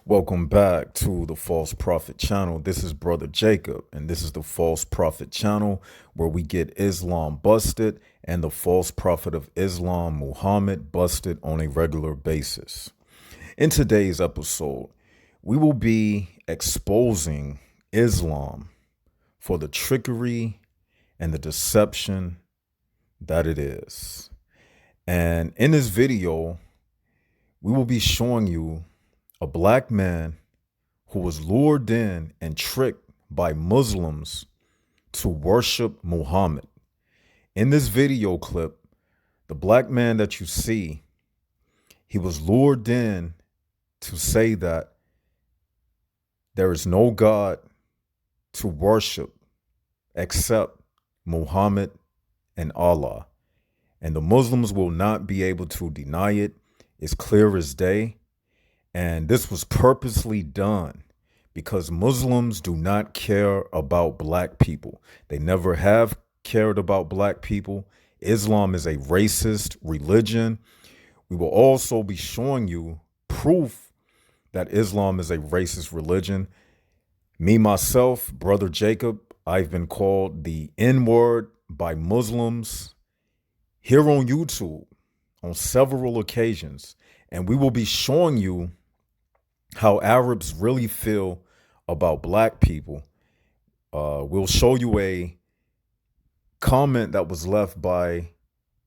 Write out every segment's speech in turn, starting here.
Welcome back to the False Prophet channel. This is Brother Jacob, and this is the False Prophet channel where we get Islam busted and the false prophet of Islam, Muhammad, busted on a regular basis. In today's episode, we will be exposing Islam for the trickery and the deception that it is. And in this video, we will be showing you a black man who was lured in and tricked by Muslims to worship Muhammad. In this video clip, the black man that you see, he was lured in to say that there is no God to worship except Muhammad and Allah. And the Muslims will not be able to deny it. It's clear as day. And this was purposely done because Muslims do not care about black people. They never have cared about black people. Islam is a racist religion. We will also be showing you proof that Islam is a racist religion. Me, myself, Brother Jacob, I've been called the N-word by Muslims here on YouTube on several occasions. And we will be showing you how Arabs really feel about black people. We'll show you a comment that was left by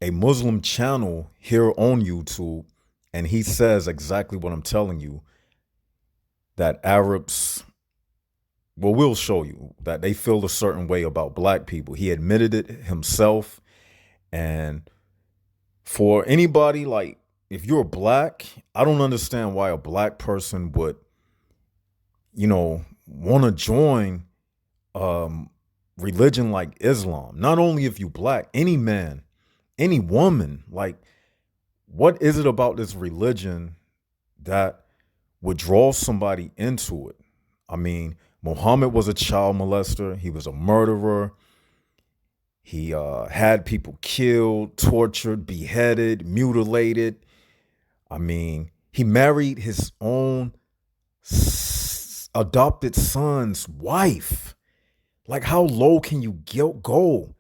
a Muslim channel here on YouTube, and he says exactly what I'm telling you, that Arabs, well, we'll show you that they feel a certain way about black people. He admitted it himself. And for anybody, like, if you're black, I don't understand why a black person would, want to join religion like Islam. Not only if you black, any man, any woman, like, what is it about this religion that would draw somebody into it? I mean, Muhammad was a child molester. He was a murderer. He had people killed, tortured, beheaded, mutilated. I mean, he married his own adopted son's wife. Like, how low can you go?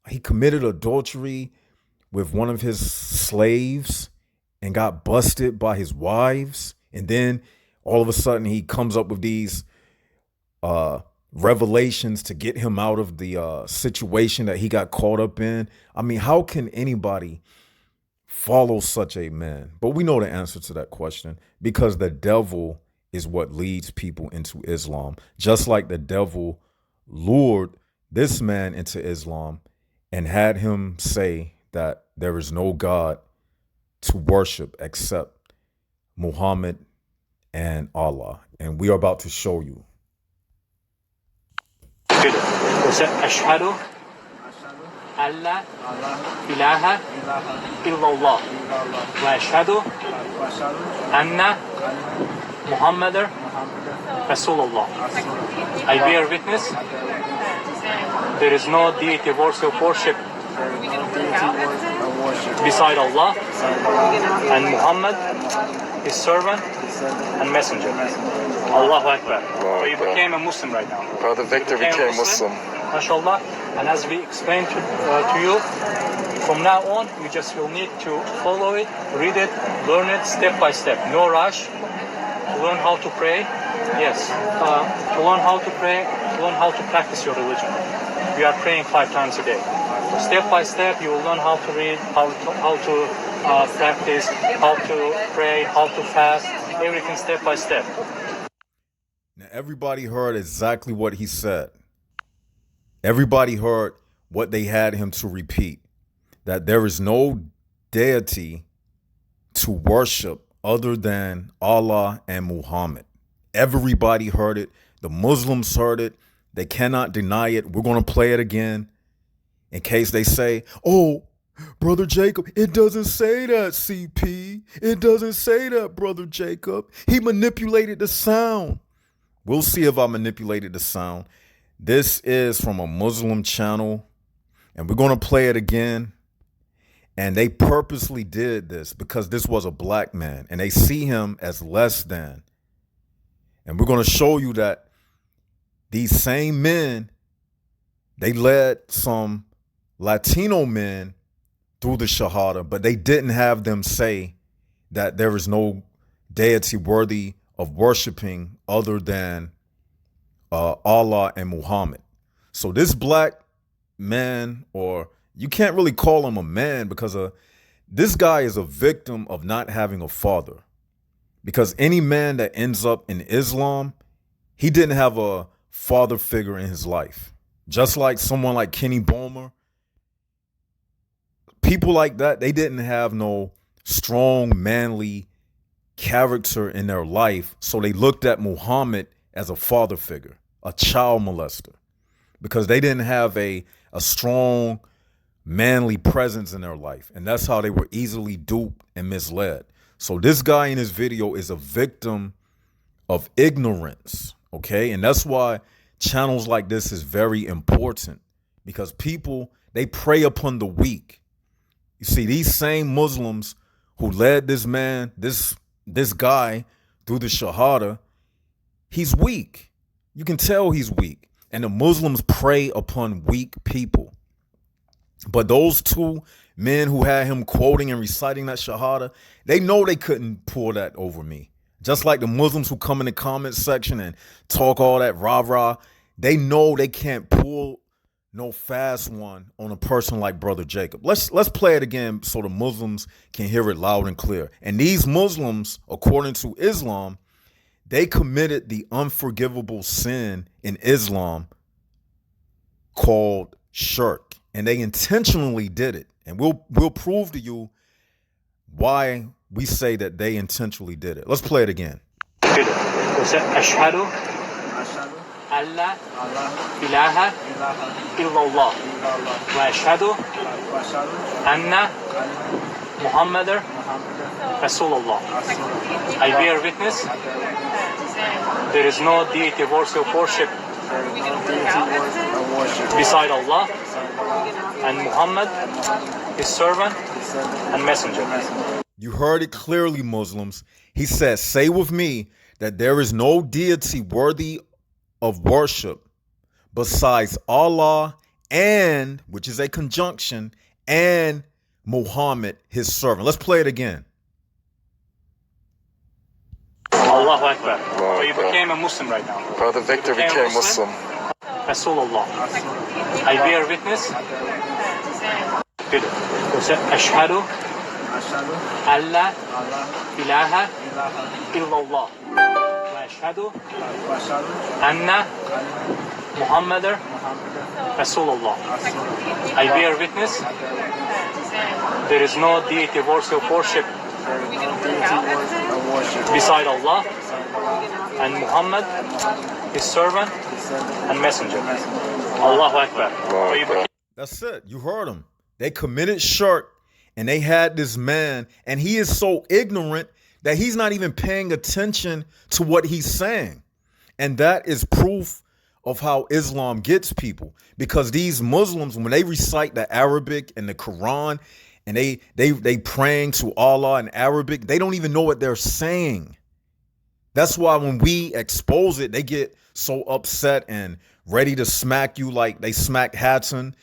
He committed adultery with one of his slaves and got busted by his wives. And then all of a sudden he comes up with these revelations to get him out of the situation that he got caught up in. I mean, how can anybody follow such a man? But we know the answer to that question, because the devil is what leads people into Islam. Just like the devil lured this man into Islam and had him say that there is no God to worship except Muhammad and Allah. And we are about to show you. أشهد أن لا إله إلا الله وأشهد أن محمد رسول الله. I bear witness there is no deity worthy of worship beside Allah, and Muhammad, his servant and messenger. Allahu Akbar. So you became a Muslim right now. Brother Victor became Muslim. MashaAllah. And as we explained to you, from now on, you just will need to follow it, read it, learn it step by step. No rush. To learn how to pray. Yes. To learn how to pray, to learn how to practice your religion. We are praying 5 times a day. So step by step, you will learn how to read, how to practice, how to pray, how to fast, everything step by step. Now, everybody heard exactly what he said. Everybody heard what they had him to repeat, that there is no deity to worship other than Allah and Muhammad. Everybody heard it. The Muslims heard it. They cannot deny it. We're going to play it again in case they say, oh, Brother Jacob, it doesn't say that, CP. It doesn't say that, Brother Jacob. He manipulated the sound. We'll see if I manipulated the sound. This is from a Muslim channel, and we're going to play it again. And they purposely did this because this was a black man, and they see him as less than. And we're going to show you that these same men, they led some Latino men through the Shahada, but they didn't have them say that there is no deity worthy of worshiping other than Allah and Muhammad. So this black man, or you can't really call him a man, because this guy is a victim of not having a father. Because any man that ends up in Islam, he didn't have a father figure in his life. Just like someone like Kenny Bomer, people like that, they didn't have no strong, manly character in their life. So they looked at Muhammad as a father figure, a child molester, because they didn't have a strong, manly presence in their life. And that's how they were easily duped and misled. So this guy in this video is a victim of ignorance, okay? And that's why channels like this is very important, because people, they prey upon the weak. You see, these same Muslims who led this man, this guy through the Shahada, he's weak. You can tell he's weak. And the Muslims prey upon weak people. But those two men who had him quoting and reciting that Shahada, they know they couldn't pull that over me. Just like the Muslims who come in the comment section and talk all that rah-rah, they know they can't pull no fast one on a person like Brother Jacob. Let's play it again so the Muslims can hear it loud and clear. And these Muslims, according to Islam, they committed the unforgivable sin in Islam called shirk. And they intentionally did it. And we'll prove to you why we say that they intentionally did it. Let's play it again. Ashhadu alla ilaha illallah wa ashhadu anna Muhammadar Rasulullah. I bear witness there is no deity worthy of worship beside Allah, and Muhammad, his servant and messenger. You heard it clearly, Muslims. He said, say with me that there is no deity worthy of worship besides Allah and, which is a conjunction, and Muhammad, his servant. Let's play it again. Allahu Akbar. So you became a Muslim right now. Brother Victor became Muslim. Rasulullah. I bear witness. Ashhadu alla ilaha illallah wa ashhadu anna Muhammadar Rasulullah. I bear witness there is no deity worthy of worship beside Allah, and Muhammad, his servant and messenger. Allahu Akbar. That's it. You heard him. They committed shirk, and they had this man, and he is so ignorant that he's not even paying attention to what he's saying. And that is proof of how Islam gets people, because these Muslims, when they recite the Arabic and the Quran, and they praying to Allah in Arabic, they don't even know what they're saying. That's why when we expose it, they get so upset and ready to smack you like they smacked Hatton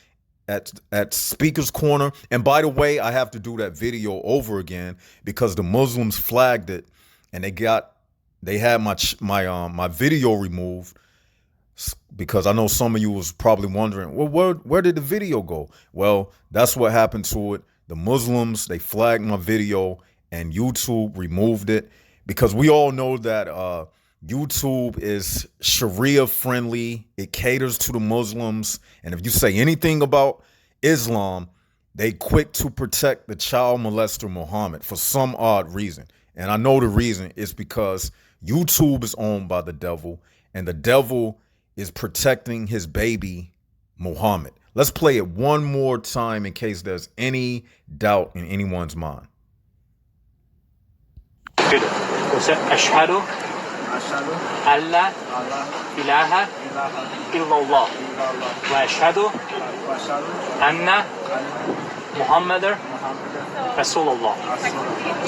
at Speaker's Corner. And by the way, I have to do that video over again because the Muslims flagged it, and they had my video removed, because I know some of you was probably wondering, well, where did the video go? Well, that's what happened to it. The Muslims, they flagged my video and YouTube removed it, because we all know that YouTube is Sharia friendly. It caters to the Muslims. And if you say anything about Islam, they quick to protect the child molester Muhammad for some odd reason. And I know the reason is because YouTube is owned by the devil, and the devil is protecting his baby Muhammad. Let's play it one more time in case there's any doubt in anyone's mind. Ashhadu alla ilaha illallah wa ashhadu anna Muhammadar Rasulullah.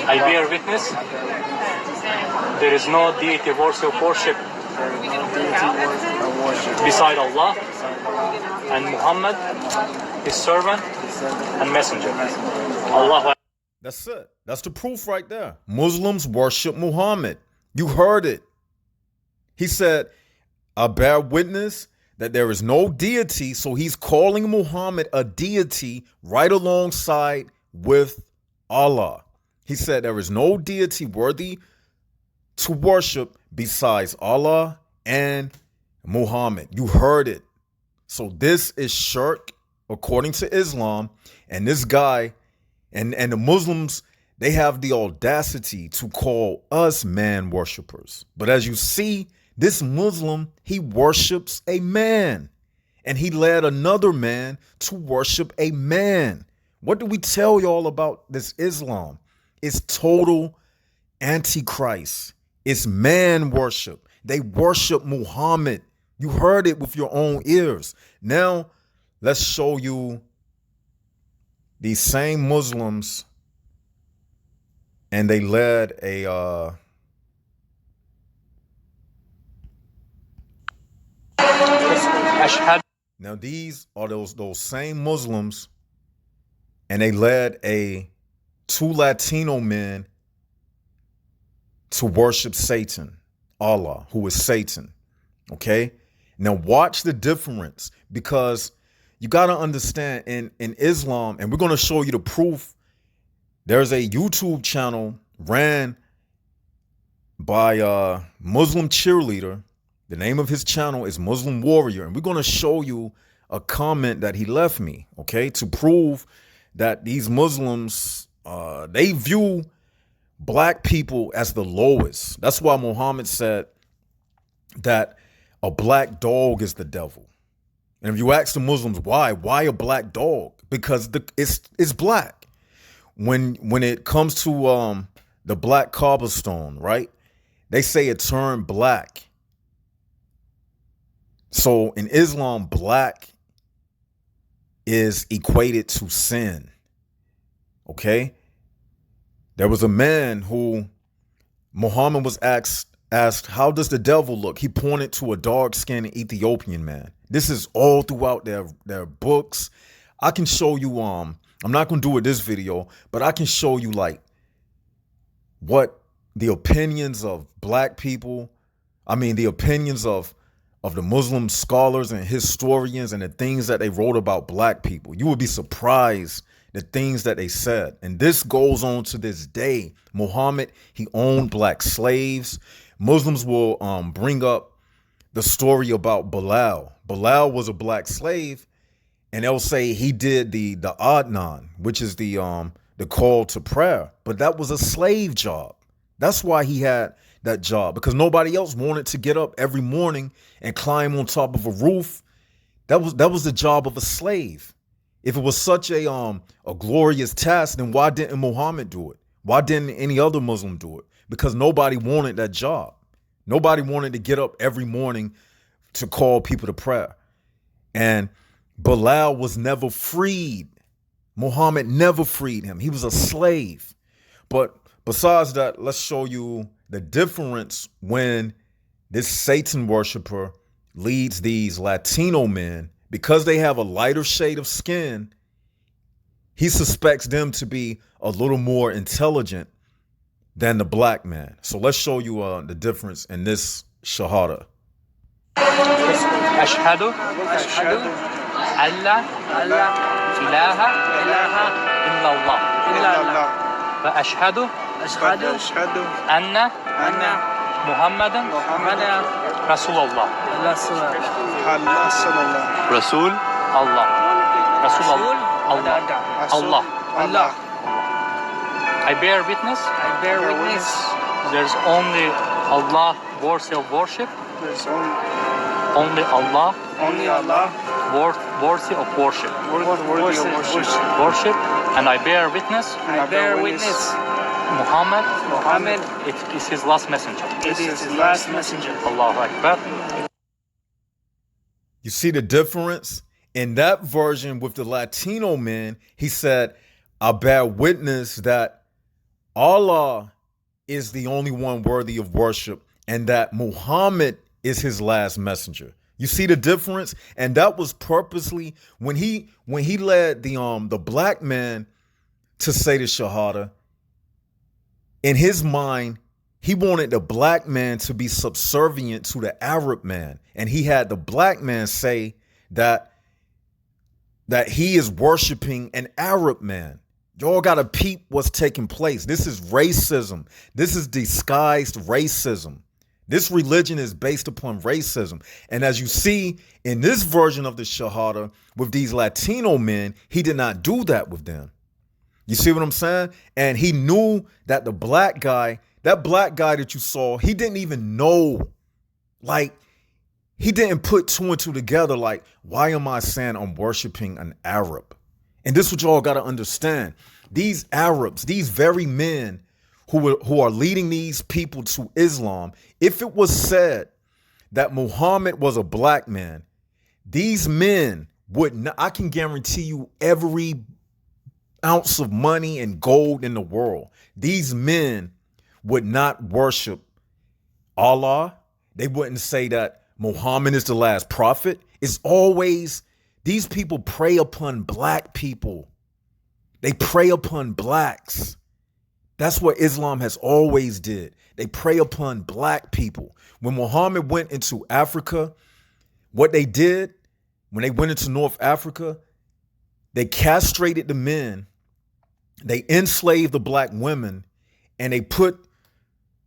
I bear witness There is no deity worthy of worship beside Allah, and Muhammad, his servant and messenger. Allah. That's it. That's the proof right there. Muslims worship Muhammad. You heard it. He said, I bear witness that there is no deity. So he's calling Muhammad a deity right alongside with Allah. He said there is no deity worthy to worship besides Allah and Muhammad. You heard it. So this is shirk according to Islam. And this guy and the Muslims, they have the audacity to call us man worshipers. But as you see, this Muslim, he worships a man. And he led another man to worship a man. What do we tell y'all about this Islam? It's total antichrist. It's man worship. They worship Muhammad. You heard it with your own ears. Now, let's show you these same Muslims, and they led a now these are those same Muslims, and they led two Latino men to worship Satan, Allah, who is Satan. Okay? Now watch the difference, because you got to understand in Islam, and we're going to show you the proof. There's a YouTube channel ran by a Muslim cheerleader. The name of his channel is Muslim Warrior. And we're going to show you a comment that he left me, okay, to prove that these Muslims, they view black people as the lowest. That's why Muhammad said that a black dog is the devil. And if you ask the Muslims why a black dog? Because it's black. When it comes to the black cobblestone, right? They say it turned black. So in Islam, black is equated to sin. Okay? There was a man who Muhammad was asked, how does the devil look? He pointed to a dark-skinned Ethiopian man. This is all throughout their books. I can show you, I'm not going to do it this video, but I can show you like what the opinions of black people, the opinions of the Muslim scholars and historians and the things that they wrote about black people. You would be surprised the things that they said. And this goes on to this day. Muhammad, he owned black slaves. Muslims will bring up the story about Bilal. Bilal was a black slave, and they'll say he did the Adnan, which is the call to prayer. But that was a slave job. That's why he had that job, because nobody else wanted to get up every morning and climb on top of a roof. That was the job of a slave. If it was such a glorious task, then why didn't Muhammad do it? Why didn't any other Muslim do it? Because nobody wanted that job. Nobody wanted to get up every morning to call people to prayer. And Bilal was never freed. Muhammad never freed him. He was a slave. But besides that, let's show you the difference when this Satan worshiper leads these Latino men. Because they have a lighter shade of skin, he suspects them to be a little more intelligent than the black man. So let's show you the difference in this Shahada. Ashhadu alla ilaha illallah wa ashhadu anna Muhammadan Rasulullah. Rasul Allah. Rasul Allah. I bear witness. There's only Allah worthy of worship. Only Allah worthy of worship. Worship. And I bear witness. Muhammad, it is his last messenger. Allahu Akbar. You see the difference? In that version with the Latino men, he said, I bear witness that Allah is the only one worthy of worship and that Muhammad is his last messenger. You see the difference? And that was purposely when he led the black man to say the Shahada. In his mind, he wanted the black man to be subservient to the Arab man. And he had the black man say that he is worshiping an Arab man. Y'all got to peep what's taking place. This is racism. This is disguised racism. This religion is based upon racism. And as you see in this version of the Shahada with these Latino men, he did not do that with them. You see what I'm saying? And he knew that the black guy, that you saw, he didn't even know. Like, he didn't put two and two together. Like, why am I saying I'm worshiping an Arab? And this is what y'all got to understand. These Arabs, these very men who are leading these people to Islam, if it was said that Muhammad was a black man, these men would not, I can guarantee you every ounce of money and gold in the world, these men would not worship Allah. They wouldn't say that Muhammad is the last prophet. It's always, these people prey upon black people. They prey upon blacks. That's what Islam has always did. They prey upon black people. When Muhammad went into Africa, what they did, when they went into North Africa, they castrated the men, they enslaved the black women, and they put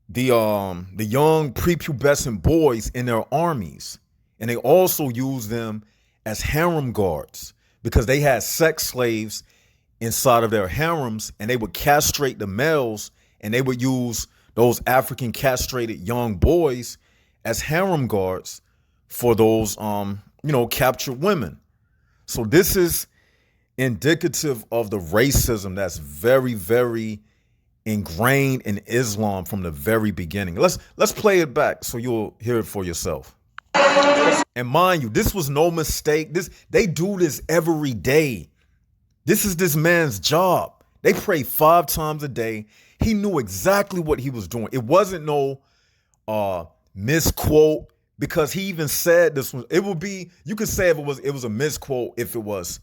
the young prepubescent boys in their armies. And they also used them as harem guards because they had sex slaves inside of their harems, and they would castrate the males, and they would use those African castrated young boys as harem guards for those captured women. So this is indicative of the racism that's very, very ingrained in Islam from the very beginning. Let's play it back so you'll hear it for yourself. And mind you, this was no mistake. They do this every day. This is this man's job. They pray 5 times a day. He knew exactly what he was doing. It wasn't no misquote, because he even said this one. It would be, you could say if it was a misquote if it was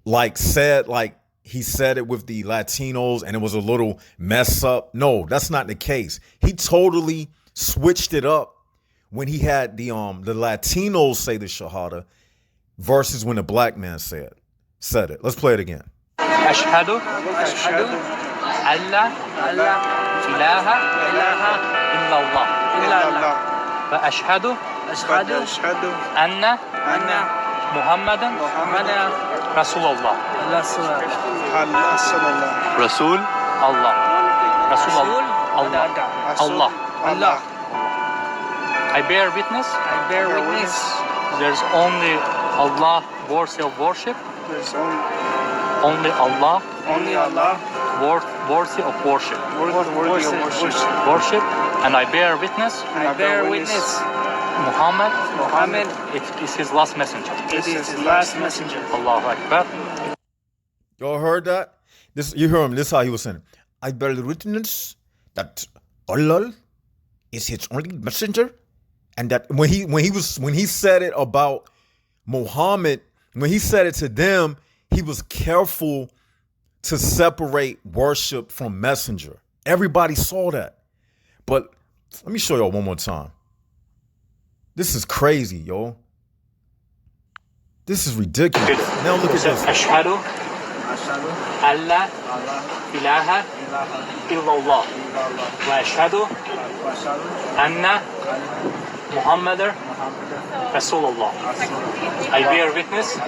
like said, like he said it with the Latinos and it was a little mess up. No, that's not the case. He totally switched it up when he had the Latinos say the Shahada versus when the black man said it. Let's play it again. Ashhadu alla ilaha illallah wa ashhadu anna Muhammadan Rasulullah. Rasul Allah. Rasul Allah. I bear witness. There's only Allah worthy of worship. There's only Allah worthy of worship. Worship, and I bear witness. Muhammad, it is his last messenger. Allahu Akbar. Y'all heard that? You heard him. This is how he was saying it. I bear witness that Allah is his only messenger, and that when he said it about Muhammad, when he said it to them, he was careful to separate worship from messenger. Everybody saw that. But let me show y'all one more time. This is crazy, yo. This is ridiculous. Now look at this. Ashhadu alla ilaha illallah wa ashhadu anna Muhammadar Rasulullah. I bear witness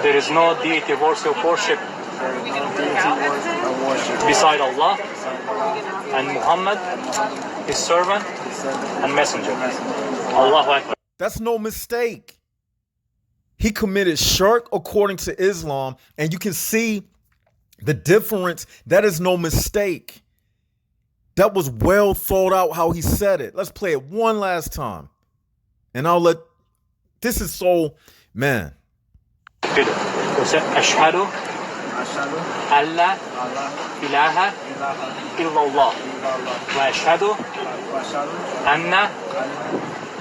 there is no deity worthy of worship beside Allah, and Muhammad, his servant and messenger. Allahu Akbar. That's no mistake. He committed shirk according to Islam, and you can see the difference. That is no mistake. That was well thought out how he said it. Let's play it one last time. And this is so, man. Ashhadu alla ilaha illallah wa ashhadu anna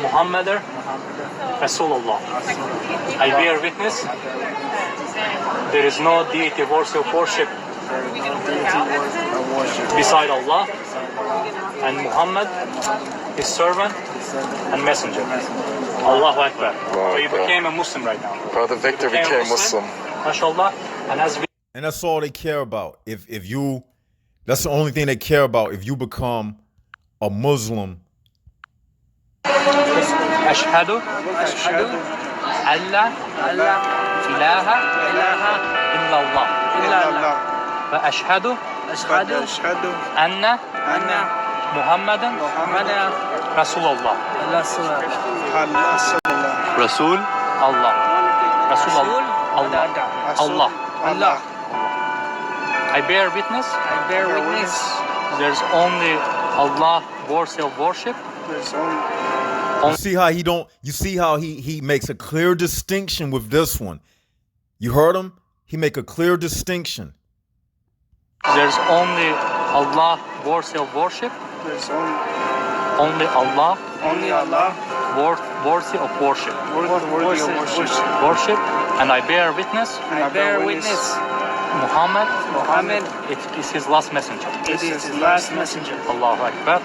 Muhammadan Rasulullah. I bear witness there is no deity worthy of worship beside Allah, and Muhammad, his servant and messenger. Allahu Akbar. So you became a Muslim right now. Brother Victor became Muslim. MashaAllah. And that's all they care about. That's the only thing they care about. If you become a Muslim. Ashhadu alla ilaha illallah wa ashhadu anna Muhammadan Rasulullah. Rasul Allah. Rasul Allah. Allah. I bear witness. There's only Allah worthy of worship. You see how he makes a clear distinction with this one. You heard him? He make a clear distinction. There's only Allah worthy of worship. Only Allah worthy of worship. Worship, and I bear witness. Muhammad, it is his last messenger. Allahu Akbar.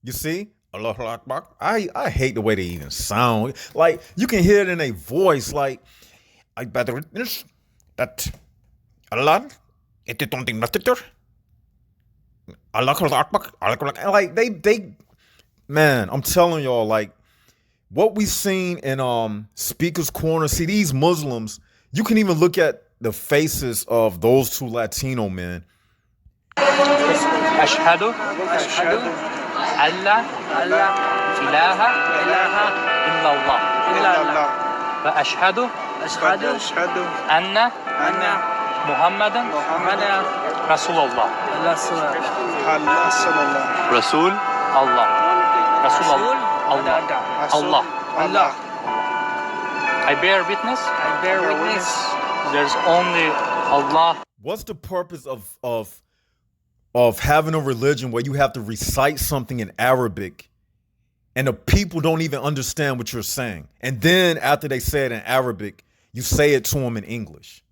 You see? Allahu Akbar. I hate the way they even sound. Like, you can hear it in a voice, like, I bear witness that Allah, it is something matter. Allahu Akbar. Like, they, man, I'm telling y'all, like, what we seen in Speaker's Corner, see, these Muslims, you can even look at the faces of those two Latino men. Ashhadu alla ilaha illallah wa ashhadu anna Muhammadan Rasulullah. Rasul Allah. Allah. I bear witness. There's only Allah. What's the purpose of having a religion where you have to recite something in Arabic and the people don't even understand what you're saying? And then after they say it in Arabic, you say it to them in English.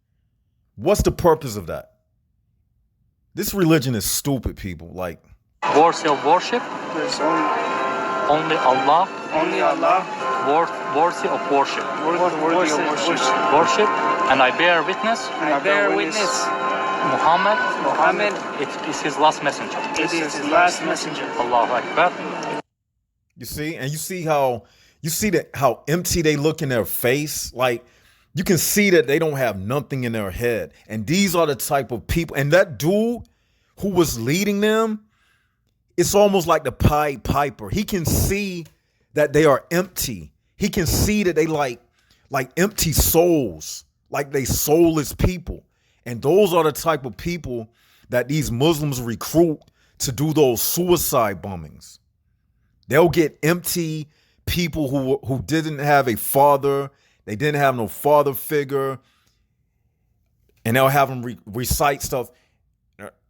What's the purpose of that? This religion is stupid, people. Like, worthy of worship. There's only Allah. Worthy of worship. Worship, and I bear witness. Muhammad, it is his last messenger. Allahu Akbar. You see, and you see how empty they look in their face. Like, you can see that they don't have nothing in their head. And these are the type of people. And that dude who was leading them, it's almost like the Pied Piper. He can see that they are empty. He can see that they like empty souls, like they soulless people. And those are the type of people that these Muslims recruit to do those suicide bombings. They'll get empty people who didn't have a father. They didn't have no father figure. And they'll have them recite stuff.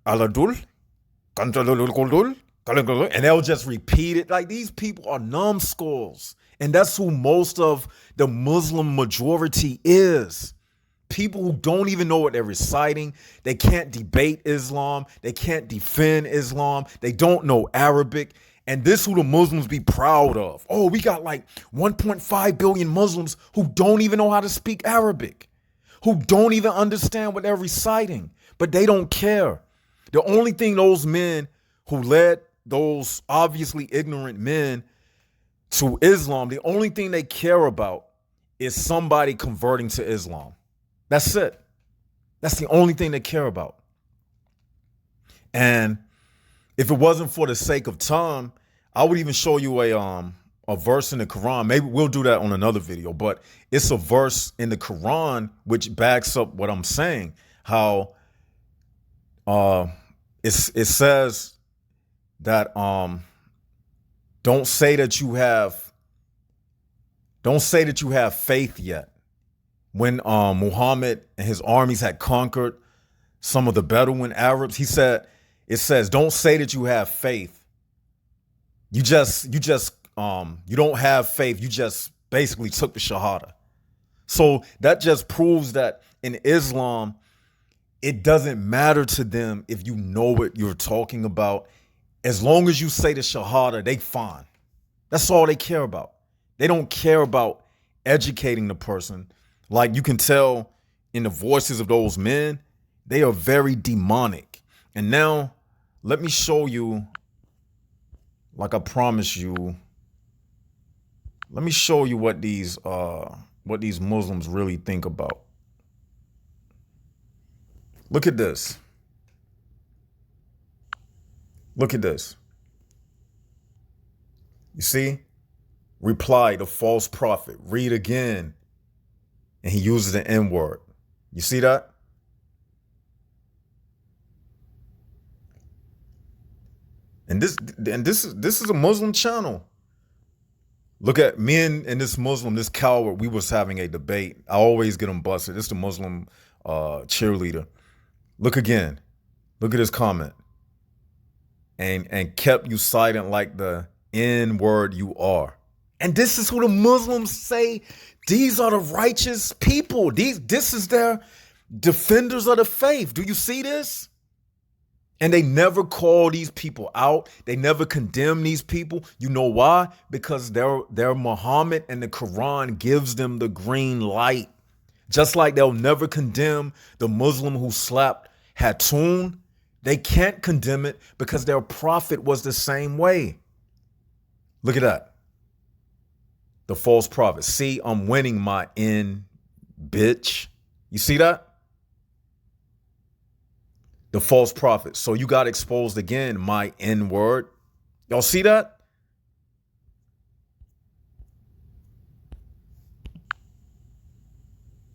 And they'll just repeat it. Like, these people are numbskulls. And that's who most of the Muslim majority is. People who don't even know what they're reciting. They can't debate Islam. They can't defend Islam. They don't know Arabic. And this is who the Muslims be proud of. Oh, we got like 1.5 billion Muslims who don't even know how to speak Arabic, who don't even understand what they're reciting, but they don't care. The only thing those men who led those obviously ignorant men to Islam, the only thing they care about is somebody converting to Islam. That's it. That's the only thing they care about. And if it wasn't for the sake of time, I would even show you a verse in the Quran. Maybe we'll do that on another video, but it's a verse in the Quran which backs up what I'm saying. How it says that don't say that you have faith yet. When Muhammad and his armies had conquered some of the Bedouin Arabs. He said, it says, don't say that you have faith. You don't have faith. You just basically took the Shahada. So that just proves that in Islam, it doesn't matter to them if you know what you're talking about. As long as you say the Shahada, they fine. That's all they care about. They don't care about educating the person. Like you can tell in the voices of those men, they are very demonic. And now let me show you, like I promised you, let me show you what these Muslims really think about. Look at this. Look at this. You see? Reply, the false prophet. Read again. And he uses the N word. You see that? And this is a Muslim channel. Look at me and this Muslim, this coward. We was having a debate. I always get him busted. This is the Muslim cheerleader. Look again. Look at his comment. And kept you silent like the N word you are. And this is who the Muslims say these are the righteous people. This is their defenders of the faith. Do you see this? And they never call these people out. They never condemn these people. You know why? Because they're Muhammad and the Quran gives them the green light. Just like they'll never condemn the Muslim who slapped Hatun. They can't condemn it because their prophet was the same way. Look at that. The false prophet. See, I'm winning my N, bitch. You see that? The false prophet. So you got exposed again, my N word. Y'all see that?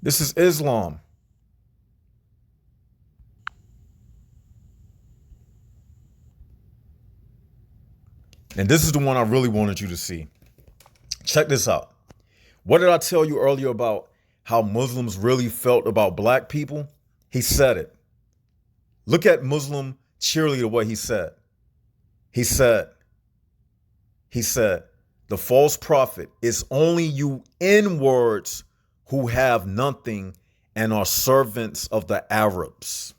This is Islam. And this is the one I really wanted you to see. Check this out. What did I tell you earlier about how Muslims really felt about black people? He said it. Look at Muslim cheerleader, what he said. He said, the false prophet is only you N-words who have nothing and are servants of the Arabs.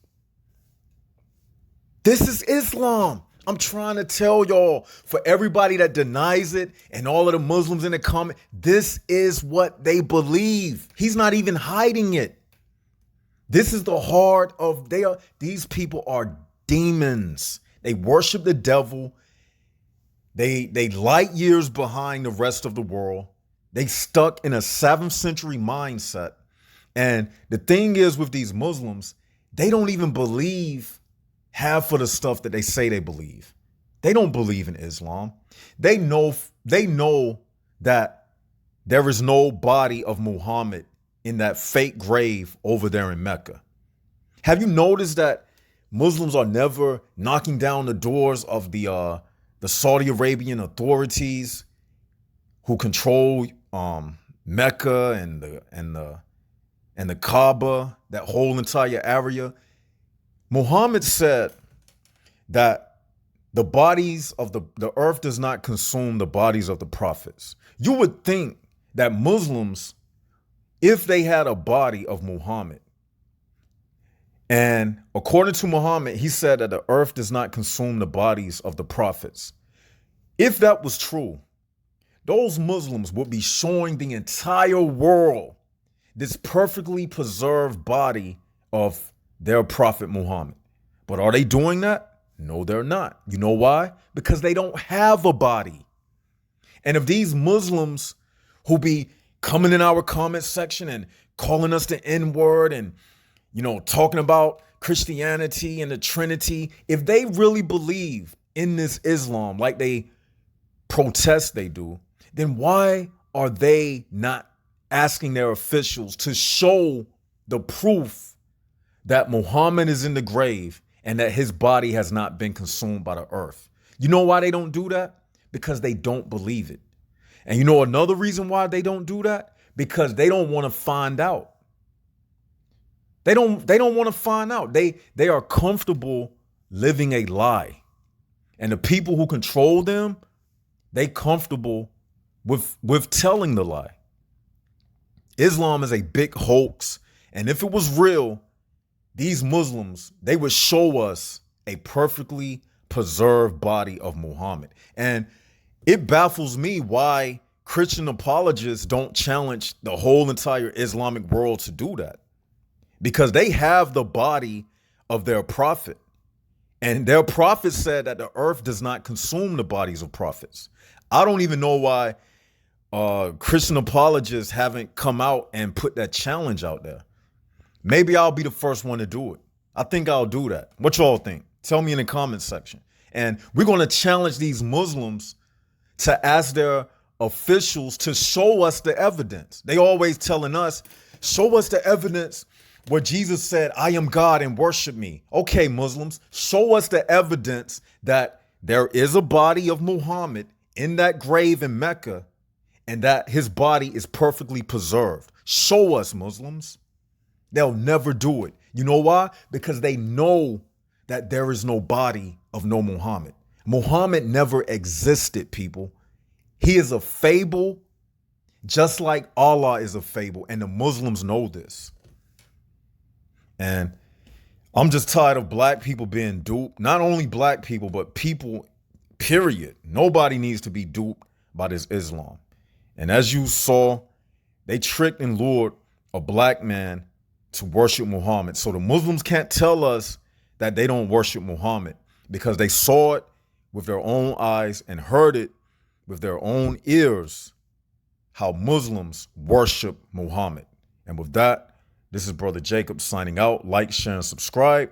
This is Islam. I'm trying to tell y'all, for everybody that denies it and all of the Muslims in the comment, this is what they believe. He's not even hiding it. This is the heart of these people are demons. They worship the devil. They light years behind the rest of the world. They stuck in a 7th century mindset. And the thing is with these Muslims, they don't even believe half of the stuff that they say they believe. They don't believe in Islam. They know that there is no body of Muhammad in that fake grave over there in Mecca. Have you noticed that Muslims are never knocking down the doors of the Saudi Arabian authorities who control Mecca and the Kaaba, that whole entire area? Muhammad said that the bodies of the earth does not consume the bodies of the prophets. You would think that Muslims, if they had a body of Muhammad, and according to Muhammad, he said that the earth does not consume the bodies of the prophets. If that was true, those Muslims would be showing the entire world this perfectly preserved body of their prophet Muhammad. But are they doing that? No, they're not. You know why? Because they don't have a body. And if these Muslims who be coming in our comment section and calling us the N-word and, talking about Christianity and the Trinity, if they really believe in this Islam like they protest they do, then why are they not asking their officials to show the proof that Muhammad is in the grave and that his body has not been consumed by the earth? You know why they don't do that? Because they don't believe it. And you know another reason why they don't do that? Because they don't want to find out. They don't want to find out. They are comfortable living a lie. And the people who control them, they comfortable with telling the lie. Islam is a big hoax. And if it was real, these Muslims, they would show us a perfectly preserved body of Muhammad. And it baffles me why Christian apologists don't challenge the whole entire Islamic world to do that. Because they have the body of their prophet. And their prophet said that the earth does not consume the bodies of prophets. I don't even know why Christian apologists haven't come out and put that challenge out there. Maybe I'll be the first one to do it. I think I'll do that. What y'all think? Tell me in the comments section. And we're going to challenge these Muslims to ask their officials to show us the evidence. They always telling us, show us the evidence where Jesus said, I am God and worship me. Okay, Muslims, show us the evidence that there is a body of Muhammad in that grave in Mecca and that his body is perfectly preserved. Show us, Muslims. They'll never do it. You know why? Because they know that there is no body of no Muhammad. Muhammad never existed, people. He is a fable, just like Allah is a fable. And the Muslims know this. And I'm just tired of black people being duped. Not only black people, but people, period. Nobody needs to be duped by this Islam. And as you saw, they tricked and lured a black man to worship Muhammad. So the Muslims can't tell us that they don't worship Muhammad because they saw it with their own eyes and heard it with their own ears, how Muslims worship Muhammad. And with that, this is Brother Jacob signing out. Like, share, and subscribe.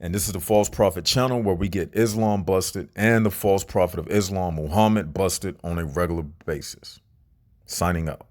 And this is the False Prophet channel where we get Islam busted and the false prophet of Islam, Muhammad, busted on a regular basis. Signing out.